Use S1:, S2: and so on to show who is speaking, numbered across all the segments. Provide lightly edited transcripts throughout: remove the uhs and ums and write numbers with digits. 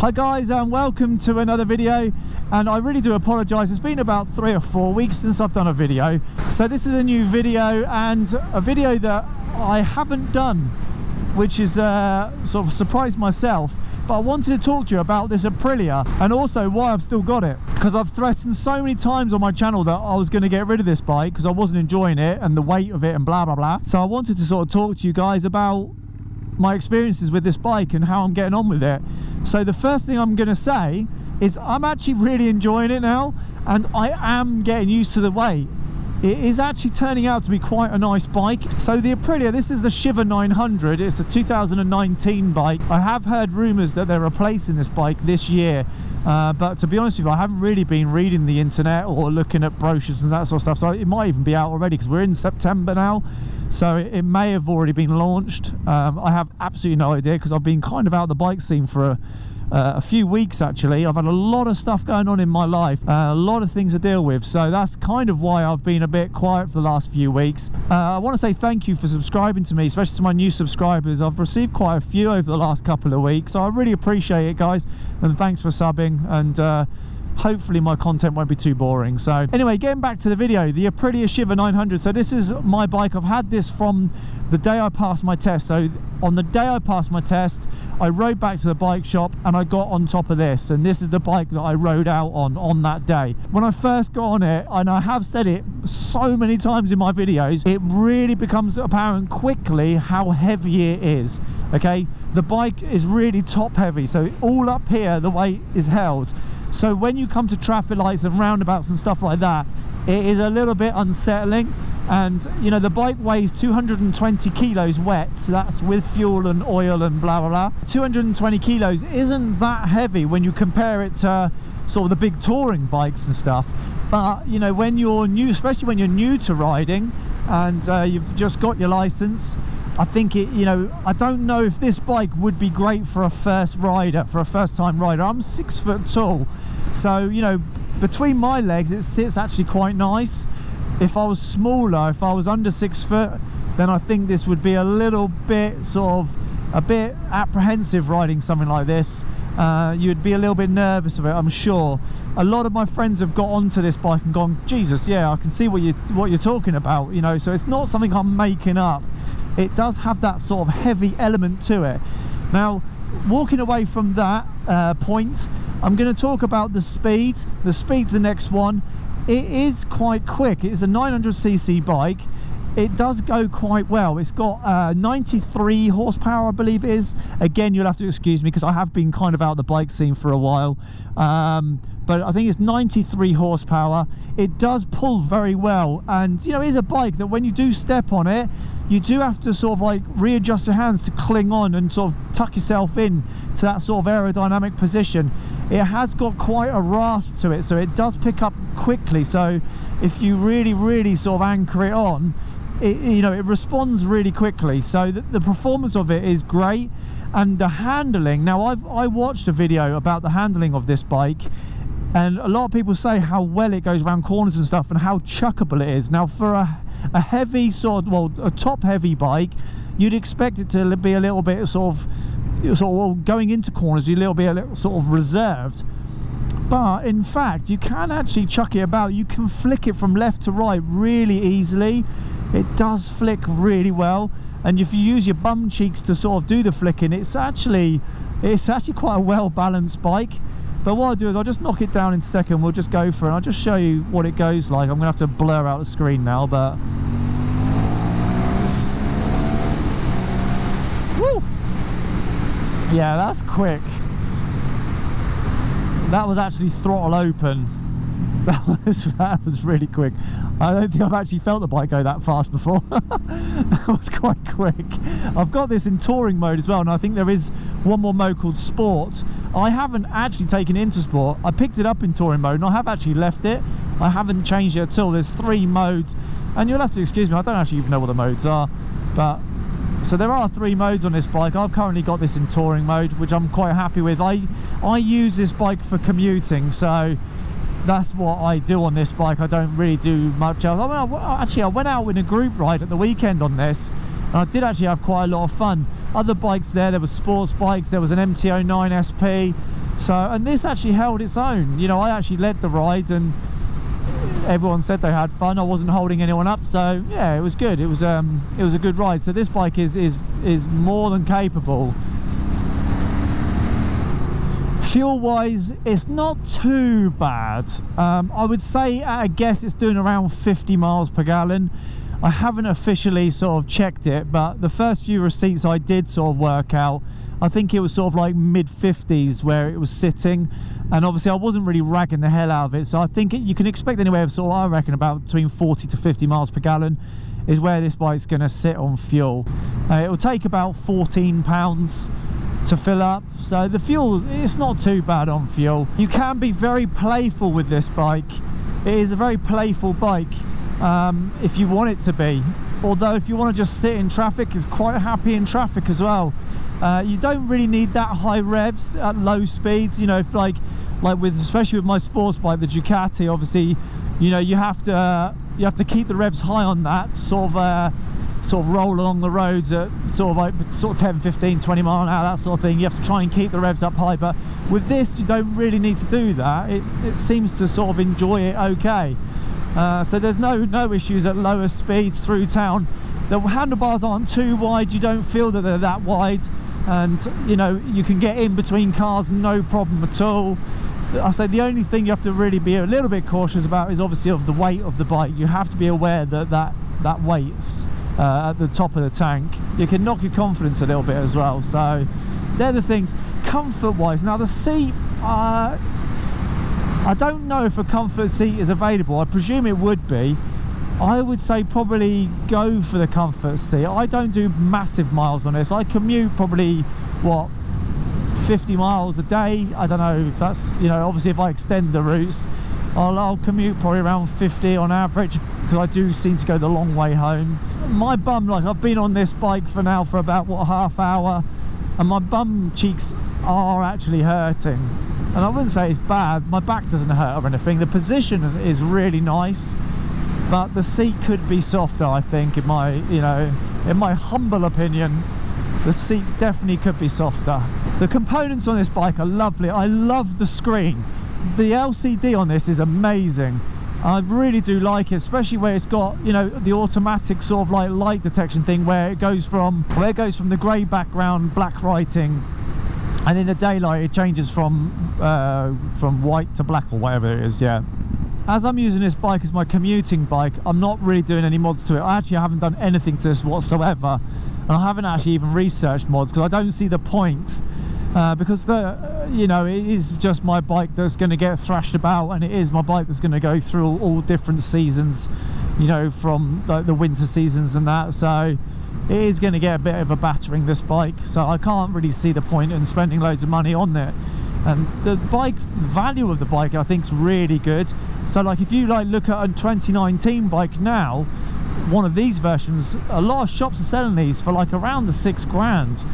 S1: Hi guys, and welcome to another video. And I really do apologise, it's been about 3 or 4 weeks since I've done a video. So this is a new video, and a video that I haven't done, which is sort of surprised myself. But I wanted to talk to you about this Aprilia, and also why I've still got it, because I've threatened so many times on my channel that I was going to get rid of this bike because I wasn't enjoying it and the weight of it and blah blah blah. So I wanted to sort of talk to you guys about my experiences with this bike and how I'm getting on with it. So the first thing I'm going to say is I'm actually really enjoying it now, and I am getting used to the weight. It is actually turning out to be quite a nice bike. So the Aprilia, this is the Shiver 900. It's a 2019 bike. I have heard rumours that they're replacing this bike this year, but to be honest with you, I haven't really been reading the internet or looking at brochures and that sort of stuff, so it might even be out already because we're in September now, so it may have already been launched. I have absolutely no idea because I've been kind of out of the bike scene for a few weeks actually. I've had a lot of stuff going on in my life, a lot of things to deal with, so that's kind of why I've been a bit quiet for the last few weeks. I want to say thank you for subscribing to me, especially to my new subscribers. I've received quite a few over the last couple of weeks, so I really appreciate it, guys, and thanks for subbing, and hopefully my content won't be too boring. So anyway, getting back to the video, the Aprilia Shiver 900. So this is my bike. I've had this from the day I passed my test. So on the day I passed my test, I rode back to the bike shop and I got on top of this, and this is the bike that I rode out on that day. When I first got on it, and I have said it so many times in my videos, it really becomes apparent quickly how heavy it is. Okay, the bike is really top heavy, so all up here the weight is held. So when you come to traffic lights and roundabouts and stuff like that, it is a little bit unsettling. And you know, the bike weighs 220 kilos wet, so that's with fuel and oil and blah blah blah. 220 kilos isn't that heavy when you compare it to sort of the big touring bikes and stuff. But you know, when you're new, especially when you're new to riding and you've just got your license, I think it, you know, I don't know if this bike would be great for a first rider, for a first time rider. I'm 6 foot tall, so you know, between my legs it sits actually quite nice. If I was smaller, if I was under 6 foot, then I think this would be a little bit a bit apprehensive riding something like this. You'd be a little bit nervous of it, I'm sure. A lot of my friends have got onto this bike and gone, Jesus, yeah, I can see what you're talking about, you know. So it's not something I'm making up. It does have that sort of heavy element to it. Now, walking away from that point, I'm going to talk about the speed. The speed's the next one. It is quite quick. It is a 900cc bike. It does go quite well. It's got 93 horsepower, I believe it is. Again, you'll have to excuse me because I have been kind of out of the bike scene for a while. But I think it's 93 horsepower. It does pull very well. And, you know, it is a bike that when you do step on it, you do have to sort of like readjust your hands to cling on and sort of tuck yourself in to that sort of aerodynamic position. It has got quite a rasp to it, so it does pick up quickly. So if you really sort of anchor it on, you know, it responds really quickly. So the performance of it is great, and the handling. Now I watched a video about the handling of this bike, and a lot of people say how well it goes around corners and stuff and how chuckable it is. Now for a heavy sort of, well, a top heavy bike, you'd expect it to be a little bit sort of well, going into corners, you're a little sort of reserved. But in fact, you can actually chuck it about. You can flick it from left to right really easily. It does flick really well, and if you use your bum cheeks to sort of do the flicking, it's actually quite a well balanced bike. But what I'll do is I'll just knock it down in a second. We'll just go for it. I'll just show you what it goes like. I'm gonna have to blur out the screen now, but woo! Yeah, that's quick. That was actually throttle open. That was really quick. I don't think I've actually felt the bike go that fast before. That was quite quick. I've got this in touring mode as well, and I think there is one more mode called Sport. I haven't actually taken it into Sport. I picked it up in touring mode and I have actually left it. I haven't changed it at all. There's 3 modes, and you'll have to excuse me, I don't actually even know what the modes are, but so there are 3 modes on this bike. I've currently got this in touring mode, which I'm quite happy with. I use this bike for commuting, so that's what I do on this bike. I don't really do much else. I went out in a group ride at the weekend on this, and I did actually have quite a lot of fun. Other bikes there were sports bikes. There was an MT-09 SP, So, and this actually held its own. You know, I actually led the ride and everyone said they had fun. I wasn't holding anyone up, so yeah, it was good. It was a good ride. So this bike is more than capable. Fuel wise, it's not too bad. I would say at a guess it's doing around 50 miles per gallon. I haven't officially sort of checked it, but the first few receipts I did sort of work out, I think it was sort of like mid 50s where it was sitting, and obviously I wasn't really ragging the hell out of it, so I think you can expect anywhere of sort of, I reckon, about between 40 to 50 miles per gallon is where this bike's going to sit on fuel. It will take about 14 pounds to fill up, so the fuel, it's not too bad on fuel. You can be very playful with this bike. It is a very playful bike if you want it to be, although if you want to just sit in traffic, it's quite happy in traffic as well. You don't really need that high revs at low speeds, you know, if like with, especially with my sports bike, the Ducati, obviously, you know, you have to keep the revs high on that, sort of roll along the roads at sort of 10, 15, 20 mile an hour, that sort of thing. You have to try and keep the revs up high, but with this you don't really need to do that. It seems to sort of enjoy it okay. So there's no issues at lower speeds through town. The handlebars aren't too wide, you don't feel that they're that wide, and you know, you can get in between cars no problem at all. I say the only thing you have to really be a little bit cautious about is obviously of the weight of the bike. You have to be aware that weight's at the top of the tank. You can knock your confidence a little bit as well. So they're the things. Comfort wise, now the seat, I don't know if a comfort seat is available. I presume it would be. I would say probably go for the comfort seat. I don't do massive miles on this. I commute probably, what, 50 miles a day. I don't know if that's, you know, obviously if I extend the routes, I'll commute probably around 50 on average, because I do seem to go the long way home. My bum, like, I've been on this bike for about, what, half hour, and my bum cheeks are actually hurting. And I wouldn't say it's bad, my back doesn't hurt or anything. The position is really nice, but the seat could be softer, I think, in my humble opinion. The seat definitely could be softer. The components on this bike are lovely. I love the screen. The LCD on this is amazing. I really do like it, especially where it's got, you know, the automatic sort of like light detection thing, where it goes from the grey background, black writing, and in the daylight it changes from white to black or whatever it is. Yeah. As I'm using this bike as my commuting bike, I'm not really doing any mods to it. I actually haven't done anything to this whatsoever, and I haven't actually even researched mods because I don't see the point. Because you know, it is just my bike that's going to get thrashed about, and it is my bike that's going to go through all different seasons, you know, from the winter seasons and that. So it is going to get a bit of a battering, this bike. So I can't really see the point in spending loads of money on it. And the value of the bike, I think, is really good. So like, if you like look at a 2019 bike now, one of these versions, a lot of shops are selling these for like around the £6,000.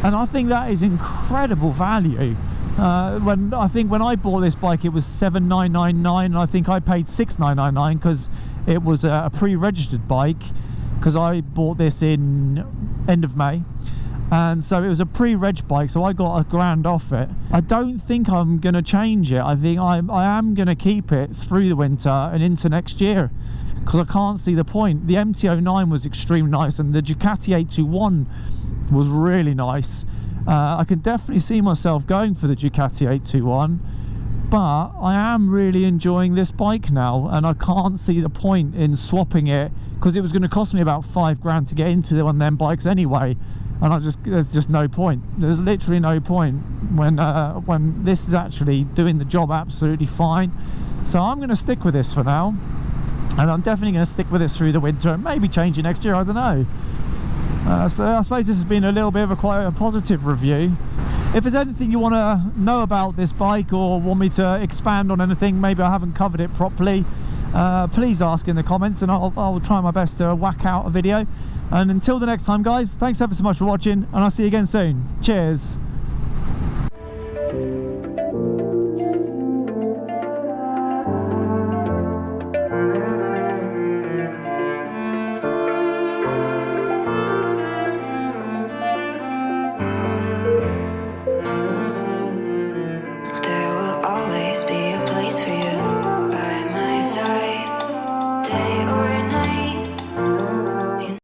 S1: And I think that is incredible value. When I bought this bike, it was $7,999, and I think I paid $6,999 because it was a pre-registered bike, because I bought this in end of May, and so it was a pre-reg bike, so I got £1,000 off it. I don't think I'm going to change it. I think I am going to keep it through the winter and into next year, because I can't see the point. The MT-09 was extremely nice, and the Ducati 821 was really nice. I can definitely see myself going for the Ducati 821, but I am really enjoying this bike now, and I can't see the point in swapping it, because it was going to cost me about £5,000 to get into one of them bikes anyway, and there's just no point. There's literally no point when this is actually doing the job absolutely fine. So I'm going to stick with this for now, and I'm definitely going to stick with this through the winter, and maybe change it next year, I don't know. So I suppose this has been a little bit of quite a positive review. If there's anything you want to know about this bike, or want me to expand on anything, maybe I haven't covered it properly, please ask in the comments, and I'll try my best to whack out a video. And until the next time, guys, thanks ever so much for watching, and I'll see you again soon. Cheers.
S2: always be a